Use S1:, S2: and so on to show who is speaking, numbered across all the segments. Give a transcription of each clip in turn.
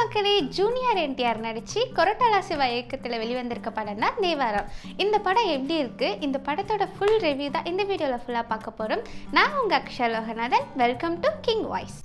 S1: மக்களே, ஜூனியர் என்டிஆர் நடிச்சு கொரட்டாலா சிவா இயக்கத்தில் வெளிவந்திருக்க படம் தான் தேவாரம். இந்த படம் எப்படி இருக்கு, இந்த படத்தோட ஃபுல் ரிவ்யூ தான் இந்த வீடியோவில் ஃபுல்லாக பார்க்க போகிறோம். நான் உங்கள் Akshaya Loganathan. Welcome to king voice.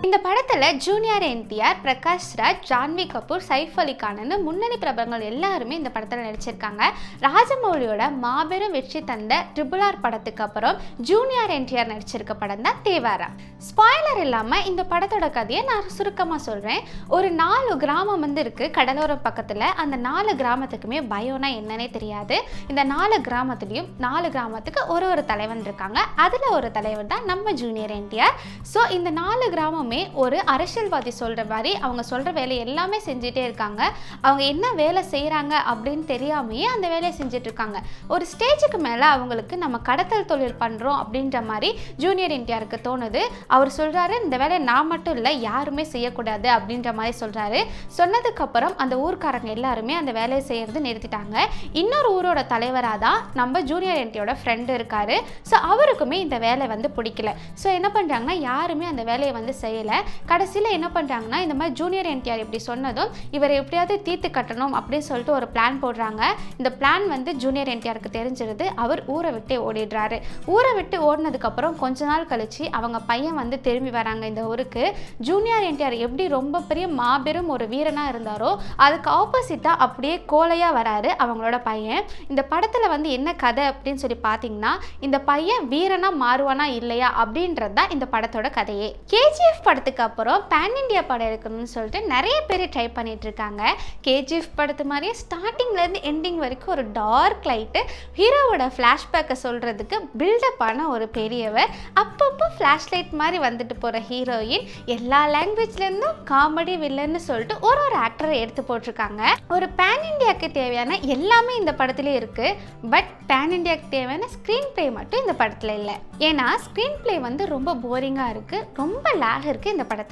S1: இந்த படத்தில் ஜூனியர் என்டிஆர், பிரகாஷ் ராஜ், ஜான்வி கபூர், சைஃப் அலி கான்னு முன்னணி பிரபலங்கள் எல்லாருமே இந்த படத்தில் நடிச்சிருக்காங்க. ராஜமௌலியோட மாபெரும் வெற்றி தந்த RRR படத்துக்கு அப்புறம் ஜூனியர் என்டிஆர் நடிச்சிருக்க படம் தான் தேவாரம். ஸ்பாய்லர் இல்லாமல் இந்த படத்தோட கதையை நான் சுருக்கமாக சொல்கிறேன். ஒரு 4 கிராமம் இருக்குது கடலோரம் பக்கத்தில். அந்த 4 கிராமத்துக்குமே பயம்னா என்னன்னே தெரியாது. இந்த 4 கிராமத்துலேயும் 4 கிராமத்துக்கு ஒரு தலைவன் இருக்காங்க. அதில் ஒரு தலைவர் தான் நம்ம ஜூனியர் என்டிஆர். ஸோ இந்த 4 கிராமமே ஒரு அரசியல்வாதி சொல்கிற மாதிரி அவங்க சொல்கிற வேலை எல்லாமே செஞ்சுட்டே இருக்காங்க. அவங்க என்ன வேலை செய்கிறாங்க அப்படின்னு தெரியாமையே அந்த வேலையை செஞ்சுட்டு இருக்காங்க. ஒரு ஸ்டேஜுக்கு மேலே அவங்களுக்கு நம்ம கடத்தல் தொழில் பண்ணுறோம் அப்படின்ற மாதிரி ஜூனியர் என்டிஆருக்கு தோணுது. அவர் சொல்கிறாரு, இந்த வேலையை நான் மட்டும் இல்லை யாருமே செய்யக்கூடாது அப்படின்ற மாதிரி சொல்கிறாரு. சொன்னதுக்கப்புறம் அந்த ஊர்க்காரங்க எல்லாருமே அந்த வேலையை செய்கிறது நிறுத்திட்டாங்க. இன்னொரு ஊரோட தலைவராக தான் நம்ம ஜூனியர் என்டிஆரோட ஃப்ரெண்டு இருக்கார். ஸோ அவருக்குமே இந்த வேலை வந்து பிடிக்கல. ஸோ என்ன பண்ணுறாங்கன்னா யாருமே அந்த வேலையை வந்து செய்யலை. கடைசியில் என்ன பண்ணுறாங்கன்னா, இந்த மாதிரி ஜூனியர் என்டிஆர் இப்படி சொன்னதும் இவரை எப்படியாவது தீர்த்து கட்டணும் அப்படின்னு சொல்லிட்டு ஒரு பிளான் போடுறாங்க. இந்த பிளான் வந்து ஜூனியர் என்டிஆருக்கு தெரிஞ்சிருது. அவர் ஊரை விட்டு ஓடிடுறாரு. ஊரை விட்டு ஓடினதுக்கப்புறம் கொஞ்ச நாள் கழிச்சு அவங்க பையன் வந்து திரும்பி வராங்க இந்த ஊருக்கு. ஜூனியர் என்டிஆர் எப்படி ரொம்ப பெரிய மாபெரும் ஒரு வீரனாக இருந்தாரோ அதுக்கு ஆப்போசிட்டாக அப்படியே கோலையாக வராரு அவங்களோட பையன். இந்த படத்தில் வந்து என்ன கதை அப்படின்னு சொல்லி பார்த்தீங்கன்னா, இந்த பையன் வீரனாக மாறுவானா இல்லையா அப்படின்றது தான் இந்த படத்தோட கதையே. KGF படத்துக்கு அப்புறம் பேன் இண்டியா படம் எடுக்கணும்னு சொல்லிட்டு நிறைய பேர் ட்ரை பண்ணிட்டு இருக்காங்க. KGF படத்து மாதிரியே ஸ்டார்டிங்லேருந்து எண்டிங் வரைக்கும் ஒரு டார்க் லைட்டு, ஹீரோவோட ஃப்ளாஷ்பேக்கை சொல்கிறதுக்கு பில்டப்பான ஒரு பெரியவர், அப்பப்போ ஃப்ளாஷ் லைட் மாதிரி வந்துட்டு போகிற ஹீரோயின், எல்லா லாங்குவேஜ்லேருந்தும் காமெடி வில்லன்னு சொல்லிட்டு ஒரு ஆக்டரை எடுத்து போட்டிருக்காங்க. ஒரு பேன் இண்டியாவுக்கு தேவையான எல்லாமே இந்த படத்துலேயே இருக்குது. பட் பேன் இண்டியாவுக்கு தேவையான ஸ்க்ரீன் பிளே மட்டும் இந்த படத்தில் இல்லை. ஏன்னா ஸ்க்ரீன் பிளே வந்து ரொம்ப போரிங்காக இருக்குது, ரொம்ப லேக் இருக்குது இந்த படத்தில்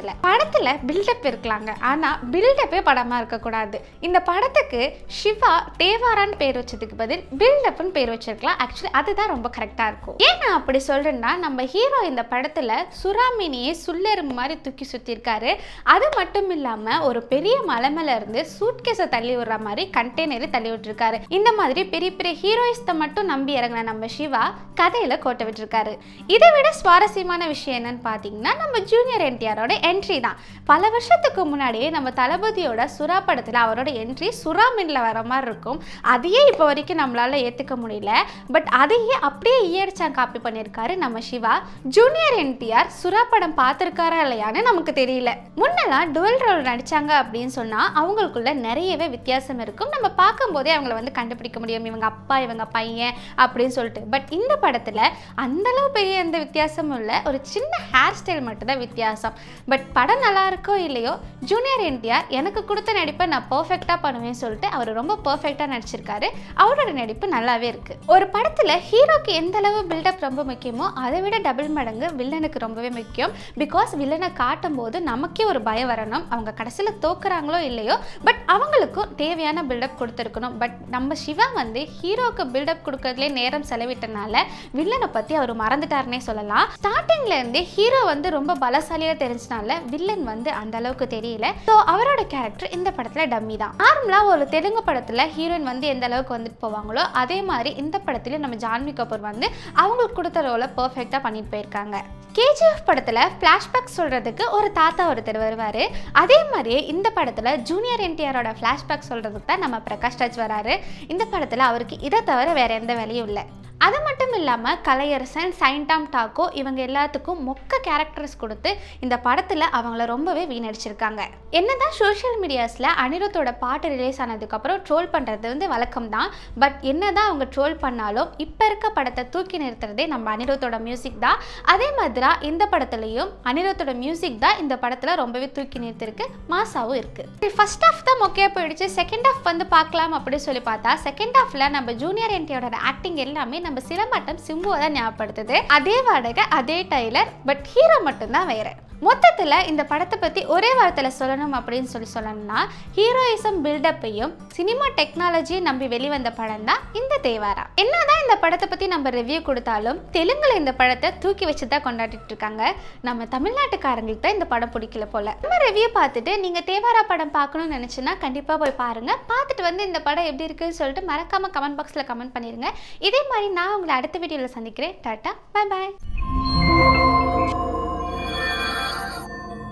S1: பில்டப் இருக்கலாங்க. ஆனால் பில்டப்பே படமாக இருக்கக்கூடாது. இந்த படத்துக்கு சிவா தேவாரான்னு பேர் வச்சதுக்கு பதில் பில்டப்னு பேர் வச்சிருக்கலாம். ஆக்சுவலி அதுதான் ரொம்ப கரெக்டாக இருக்கும். ஏன் நான் அப்படி சொல்கிறேன்னா, நம்ம ஹீரோ இந்த படத்தில் சுறாமீனியை சுள்ளெரும்பு மாதிரி தூக்கி சுற்றிருக்காரு. அது மட்டும் இல்லாமல் ஒரு பெரிய மலை மேலே இருந்து சூட்கேஸை தள்ளி விடுற மாதிரி கண்டெய்னரை தள்ளி விட்டுருக்காரு. இந்த மாதிரி பெரிய பெரிய ஹீரோயிஸ்தை மட்டும் நம்பி இறங்கின நம்ம சிவா கதையில் கோட்டை விட்டுருக்காரு. இதை விட சுவாரஸ்யமான விஷயம் என்னன்னு பார்த்தீங்கன்னா, நம்ம ஜூனியர் என்டிஆரோட என்ட்ரி தான். பல வருஷத்துக்கு முன்னாடியே நம்ம தளபதியோட சுறா படத்தில் அவரோட என்ட்ரி சுறாமீனில் வர மாதிரி இருக்கும். அதையே இப்போ வரைக்கும் நம்மளால ஏற்றுக்க முடியல. பட் அதையே அப்படியே ஈயடிச்சா காப்பி பண்ணியிருக்காரு நம்ம சிவா. ஜூனியர் என்டிஆர் சுறா படம் பார்த்துருக்காரா இல்லையான்னு நமக்கு தெரியல. முன்னெல்லாம் டுவல் ரோல் நடிச்சாங்க அப்படின்னு சொன்னால் அவங்களுக்குள்ள நிறையவே வித்தியாசம் இருக்கும். நம்ம பார்க்கும்போதே அவங்கள வந்து கண்டுபிடிக்க முடியும், இவங்க அப்பா இவங்க பையன் அப்படின்னு சொல்லிட்டு. பட் இந்த படத்தில் அந்தளவு பெரிய எந்த வித்தியாசமும் இல்லை. ஒரு சின்ன ஹேர் ஸ்டைல் மட்டும்தான் வித்தியாசம். பட் படம் நல்லா இருக்கோ இல்லையோ, ஜூனியர் என்டிஆர் எனக்கு கொடுத்த நடிப்பை நான் பர்ஃபெக்டாக பண்ணுவேன்னு சொல்லிட்டு அவர் ரொம்ப பர்ஃபெக்டாக நடிச்சிருக்காரு. அவரோட நடிப்பு நல்லாவே இருக்குது. ஒரு படத்தில் ஹீரோக்கு எந்த அளவு பில்டப் ரொம்ப முக்கியமோ அதை விட டபுள் மடங்கு வில்லனுக்கு ரொம்பவே முக்கியம். பிகாஸ் வில்லனை காட்டும் போது நமக்கே ஒரு பயம் வரணும். அவங்க கடைசியில் தோக்குறாங்களோ இல்லையோ, பட் அவங்களுக்கும் தேவையான பில்டப் கொடுத்துருக்கணும். பட் நம்ம சிவா வந்து ஹீரோக்கு பில்டப் கொடுக்கறதுலே நேரம் செலவிட்டனால வில்லனை பற்றி அவர் மறந்துட்டாருன்னே சொல்லலாம். ஸ்டார்டிங்ல இருந்தே ஹீரோ வந்து ரொம்ப பலசாலியாக தெரிஞ்சனால வில்லன் வந்து அந்த அளவுக்கு தெரியல. ஸோ அவரோட கேரக்டர் இந்த படத்தில் டம்மி தான். நார்மலாக ஒரு தெலுங்கு படத்தில் ஹீரோயின் வந்து எந்த அளவுக்கு வந்துட்டு போவாங்களோ அதே மாதிரி இந்த படத்துலேயும் நம்ம ஜான்வி கபூர் வந்து அவங்களுக்கு கொடுத்த ரோலை பர்ஃபெக்டாக பண்ணிட்டு போயிருக்காங்க. KGF படத்தில் ஃப்ளாஷ்பேக் சொல்கிறதுக்கு ஒரு தாத்தா ஒருத்தர் வருவார். அதே மாதிரியே இந்த படத்தில் ஜூனியர் என்டிஆரோட ஃப்ளாஷ்பேக் சொல்கிறதுக்கு தான் நம்ம பிரகாஷ் ராஜ் வராரு. இந்த படத்தில் அவருக்கு இதை தவிர வேறு எந்த வேலையும் இல்லை. அது மட்டும் இல்லாமல் கலையரசன், சைன்டாம் டாக்கோ இவங்க எல்லாத்துக்கும் மொக்க கேரக்டர்ஸ் கொடுத்து இந்த படத்தில் அவங்கள ரொம்பவே வீணடிச்சிருக்காங்க. என்னதான் சோஷியல் மீடியாஸில் அனிருத்தோட பாட்டு ரிலீஸ் ஆனதுக்கப்புறம் ட்ரோல் பண்ணுறது வந்து வழக்கம் தான். பட் என்னதான் அவங்க ட்ரோல் பண்ணாலும் இப்போ இருக்க படத்தை தூக்கி நிறுத்துறதே நம்ம அனிருத்தோட மியூசிக் தான். அதே மாதிரி இந்த படத்துலையும் அனிருத்தோட மியூசிக் தான் இந்த படத்தில் ரொம்பவே தூக்கி நிறுத்திருக்கு, மாசாவும் இருக்குது. ஃபர்ஸ்ட் ஹாஃப் தான் மொக்கையாக போயிடுச்சு. செகண்ட் ஹாஃப் வந்து பார்க்கலாம் அப்படின்னு சொல்லி பார்த்தா செகண்ட் ஹாஃபில் நம்ம ஜூனியர் என்டிஆரோட ஆக்டிங் எல்லாமே நம்ம சிலம்பாட்டம் சிம்புவை தான் ஞாபகப்படுத்துது. அதே வாடகை, அதே டைலர், பட் ஹீரோ மட்டும்தான் வேறு. மொத்தத்தில் இந்த படத்தை பற்றி ஒரே வார்த்தையில் சொல்லணும் அப்படின்னு சொல்லணும்னா ஹீரோயிசம் பில்டப்பையும் சினிமா டெக்னாலஜியை நம்பி வெளிவந்த படம் தான் இந்த தேவாரா. என்னதான் இந்த படத்தை பற்றி நம்ம ரிவ்யூ கொடுத்தாலும் தெலுங்குல இந்த படத்தை தூக்கி வச்சு தான் கொண்டாடிட்டு இருக்காங்க. நம்ம தமிழ்நாட்டுக்காரங்களுக்கு தான் இந்த படம் பிடிக்கல போல. நம்ம ரிவ்யூ பார்த்துட்டு நீங்கள் தேவாரா படம் பார்க்கணும்னு நினச்சின்னா கண்டிப்பாக போய் பாருங்கள். பார்த்துட்டு வந்து இந்த படம் எப்படி இருக்குன்னு சொல்லிட்டு மறக்காமல் கமெண்ட் பாக்ஸில் கமெண்ட் பண்ணிடுங்க. இதே மாதிரி நான் உங்களை அடுத்த வீடியோவில் சந்திக்கிறேன். Tata, bye bye.